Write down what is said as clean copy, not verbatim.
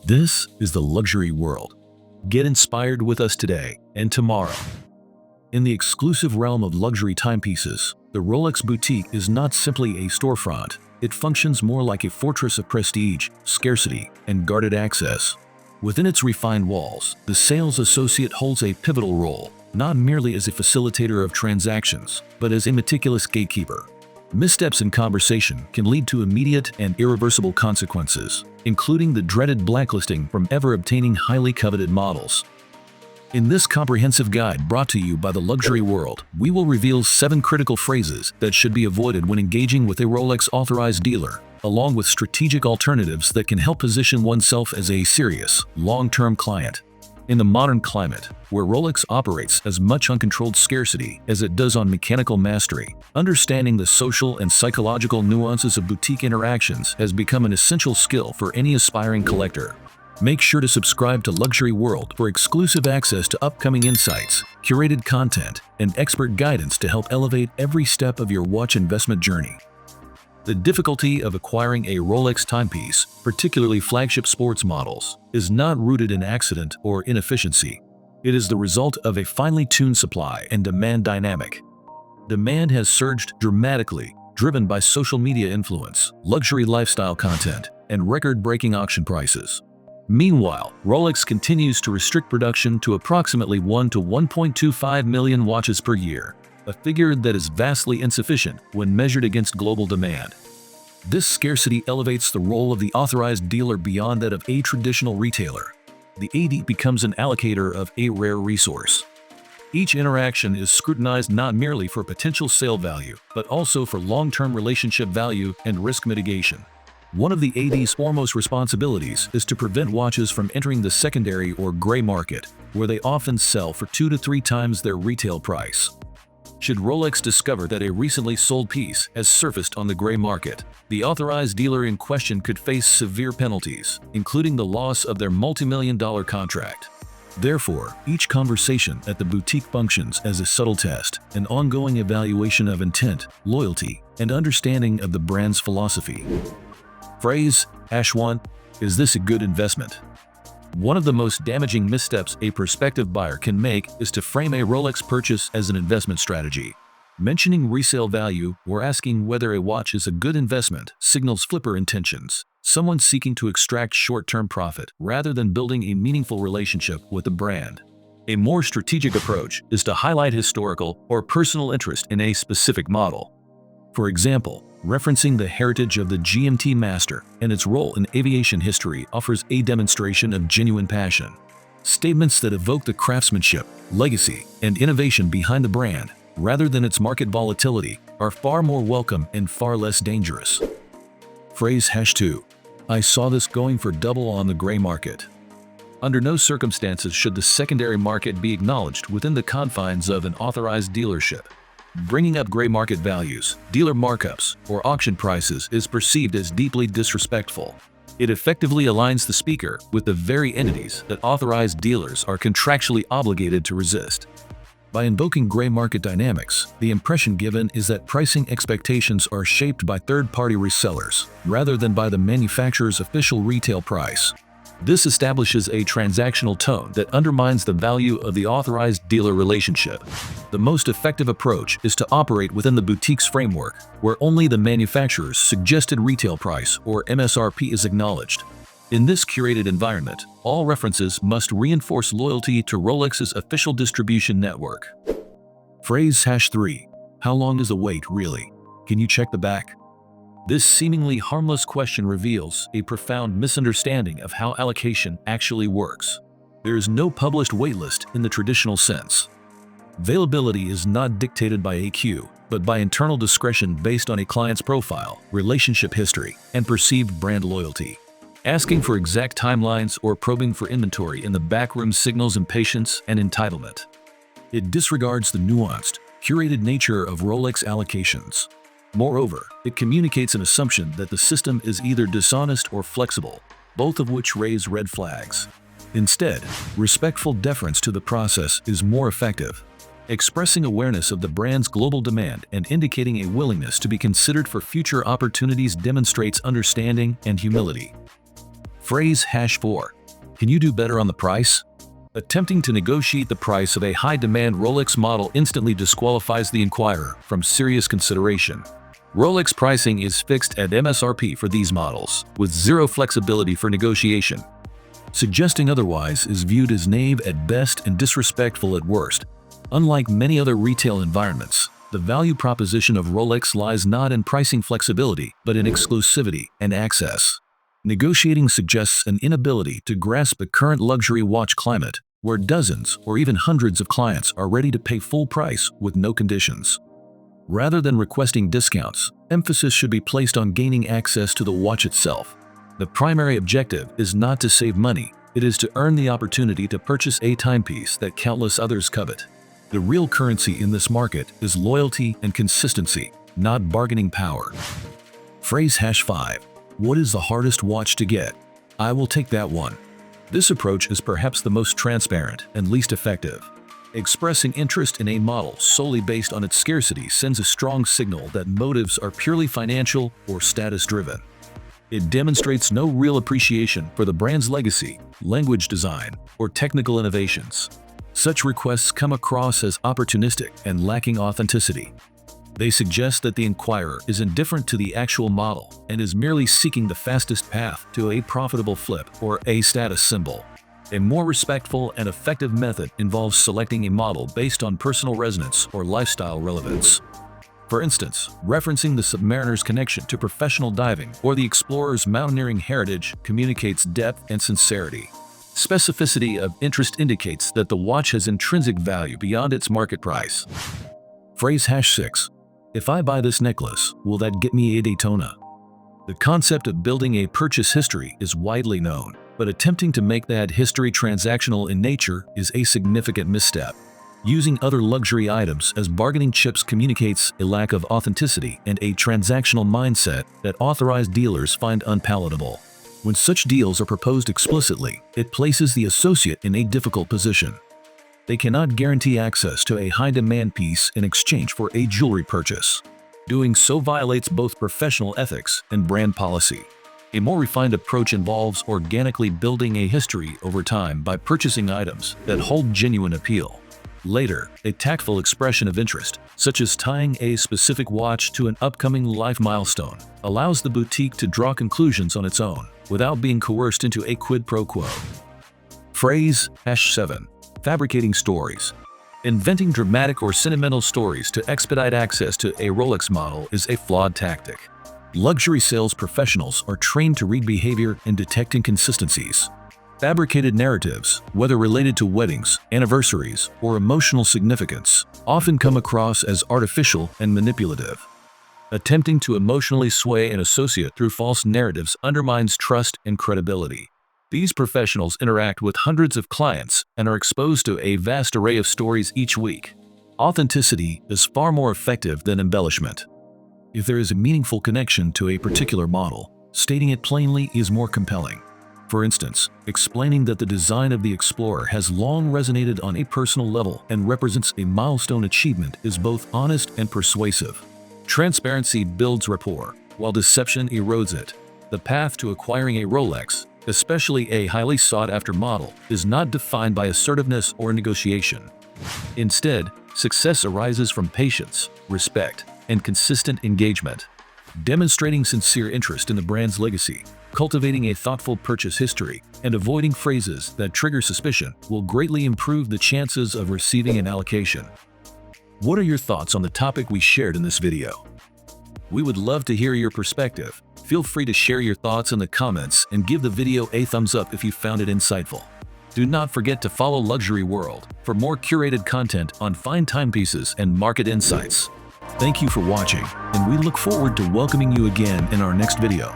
This is the luxury world. Get inspired with us today and tomorrow. In the exclusive realm of luxury timepieces, the Rolex boutique is not simply a storefront. It functions more like a fortress of prestige, scarcity, and guarded access. Within its refined walls, the sales associate holds a pivotal role, not merely as a facilitator of transactions, but as a meticulous gatekeeper. Missteps in conversation can lead to immediate and irreversible consequences, including the dreaded blacklisting from ever obtaining highly coveted models. In this comprehensive guide brought to you by the luxury world, we will reveal 7 critical phrases that should be avoided when engaging with a Rolex Authorized Dealer, along with strategic alternatives that can help position oneself as a serious, long-term client. In the modern climate, where Rolex operates as much uncontrolled scarcity as it does on mechanical mastery, understanding the social and psychological nuances of boutique interactions has become an essential skill for any aspiring collector. Make sure to subscribe to Luxury World for exclusive access to upcoming insights, curated content, and expert guidance to help elevate every step of your watch investment journey. The difficulty of acquiring a Rolex timepiece, particularly flagship sports models, is not rooted in accident or inefficiency. It is the result of a finely tuned supply and demand dynamic. Demand has surged dramatically, driven by social media influence, luxury lifestyle content, and record-breaking auction prices. Meanwhile, Rolex continues to restrict production to approximately 1 to 1.25 million watches per year, a figure that is vastly insufficient when measured against global demand. This scarcity elevates the role of the authorized dealer beyond that of a traditional retailer. The AD becomes an allocator of a rare resource. Each interaction is scrutinized not merely for potential sale value, but also for long-term relationship value and risk mitigation. One of the AD's foremost responsibilities is to prevent watches from entering the secondary or gray market, where they often sell for 2 to 3 times their retail price. Should Rolex discover that a recently sold piece has surfaced on the gray market, the authorized dealer in question could face severe penalties, including the loss of their multi-million-dollar contract. Therefore, each conversation at the boutique functions as a subtle test, an ongoing evaluation of intent, loyalty, and understanding of the brand's philosophy. Phrase, #1, is this a good investment? One of the most damaging missteps a prospective buyer can make is to frame a Rolex purchase as an investment strategy. Mentioning resale value or asking whether a watch is a good investment signals flipper intentions, someone seeking to extract short-term profit rather than building a meaningful relationship with the brand. A more strategic approach is to highlight historical or personal interest in a specific model. For example, referencing the heritage of the GMT-Master and its role in aviation history offers a demonstration of genuine passion. Statements that evoke the craftsmanship, legacy, and innovation behind the brand, rather than its market volatility, are far more welcome and far less dangerous. Phrase #2. I saw this going for double on the gray market. Under no circumstances should the secondary market be acknowledged within the confines of an authorized dealership. Bringing up gray market values, dealer markups, or auction prices is perceived as deeply disrespectful. It effectively aligns the speaker with the very entities that authorized dealers are contractually obligated to resist. By invoking gray market dynamics, the impression given is that pricing expectations are shaped by third-party resellers, rather than by the manufacturer's official retail price. This establishes a transactional tone that undermines the value of the authorized dealer relationship. The most effective approach is to operate within the boutique's framework, where only the manufacturer's suggested retail price or MSRP is acknowledged. In this curated environment, all references must reinforce loyalty to Rolex's official distribution network. Phrase #3. How long is the wait really? Can you check the back? This seemingly harmless question reveals a profound misunderstanding of how allocation actually works. There is no published waitlist in the traditional sense. Availability is not dictated by AQ, but by internal discretion based on a client's profile, relationship history, and perceived brand loyalty. Asking for exact timelines or probing for inventory in the backroom signals impatience and entitlement. It disregards the nuanced, curated nature of Rolex allocations. Moreover, it communicates an assumption that the system is either dishonest or flexible, both of which raise red flags. Instead, respectful deference to the process is more effective, expressing awareness of the brand's global demand and indicating a willingness to be considered for future opportunities demonstrates understanding and humility. Phrase #4. Can you do better on the price? Attempting to negotiate the price of a high-demand Rolex model instantly disqualifies the inquirer from serious consideration. Rolex pricing is fixed at MSRP for these models, with zero flexibility for negotiation. Suggesting otherwise is viewed as naive at best and disrespectful at worst. Unlike many other retail environments, the value proposition of Rolex lies not in pricing flexibility, but in exclusivity and access. Negotiating suggests an inability to grasp the current luxury watch climate, where dozens or even hundreds of clients are ready to pay full price with no conditions. Rather than requesting discounts, emphasis should be placed on gaining access to the watch itself. The primary objective is not to save money, it is to earn the opportunity to purchase a timepiece that countless others covet. The real currency in this market is loyalty and consistency, not bargaining power. Phrase #5. What is the hardest watch to get? I will take that one. This approach is perhaps the most transparent and least effective. Expressing interest in a model solely based on its scarcity sends a strong signal that motives are purely financial or status-driven. It demonstrates no real appreciation for the brand's legacy, language design, or technical innovations. Such requests come across as opportunistic and lacking authenticity. They suggest that the inquirer is indifferent to the actual model and is merely seeking the fastest path to a profitable flip or a status symbol. A more respectful and effective method involves selecting a model based on personal resonance or lifestyle relevance. For instance, referencing the Submariner's connection to professional diving or the explorer's mountaineering heritage communicates depth and sincerity. Specificity of interest indicates that the watch has intrinsic value beyond its market price. Phrase #6. If I buy this necklace, will that get me a Daytona? The concept of building a purchase history is widely known, but attempting to make that history transactional in nature is a significant misstep. Using other luxury items as bargaining chips communicates a lack of authenticity and a transactional mindset that authorized dealers find unpalatable. When such deals are proposed explicitly, it places the associate in a difficult position. They cannot guarantee access to a high-demand piece in exchange for a jewelry purchase. Doing so violates both professional ethics and brand policy. A more refined approach involves organically building a history over time by purchasing items that hold genuine appeal. Later, a tactful expression of interest, such as tying a specific watch to an upcoming life milestone, allows the boutique to draw conclusions on its own, without being coerced into a quid pro quo. Phrase #7. Fabricating stories. Inventing dramatic or sentimental stories to expedite access to a Rolex model is a flawed tactic. Luxury sales professionals are trained to read behavior and detect inconsistencies. Fabricated narratives, whether related to weddings, anniversaries, or emotional significance, often come across as artificial and manipulative. Attempting to emotionally sway an associate through false narratives undermines trust and credibility. These professionals interact with hundreds of clients and are exposed to a vast array of stories each week. Authenticity is far more effective than embellishment. If there is a meaningful connection to a particular model, stating it plainly is more compelling. For instance, explaining that the design of the Explorer has long resonated on a personal level and represents a milestone achievement is both honest and persuasive. Transparency builds rapport, while deception erodes it. The path to acquiring a Rolex, especially a highly sought-after model, is not defined by assertiveness or negotiation. Instead, success arises from patience, respect, and consistent engagement. Demonstrating sincere interest in the brand's legacy, cultivating a thoughtful purchase history, and avoiding phrases that trigger suspicion will greatly improve the chances of receiving an allocation. What are your thoughts on the topic we shared in this video? We would love to hear your perspective. Feel free to share your thoughts in the comments and give the video a thumbs up if you found it insightful. Do not forget to follow Luxury World for more curated content on fine timepieces and market insights. Thank you for watching, and we look forward to welcoming you again in our next video.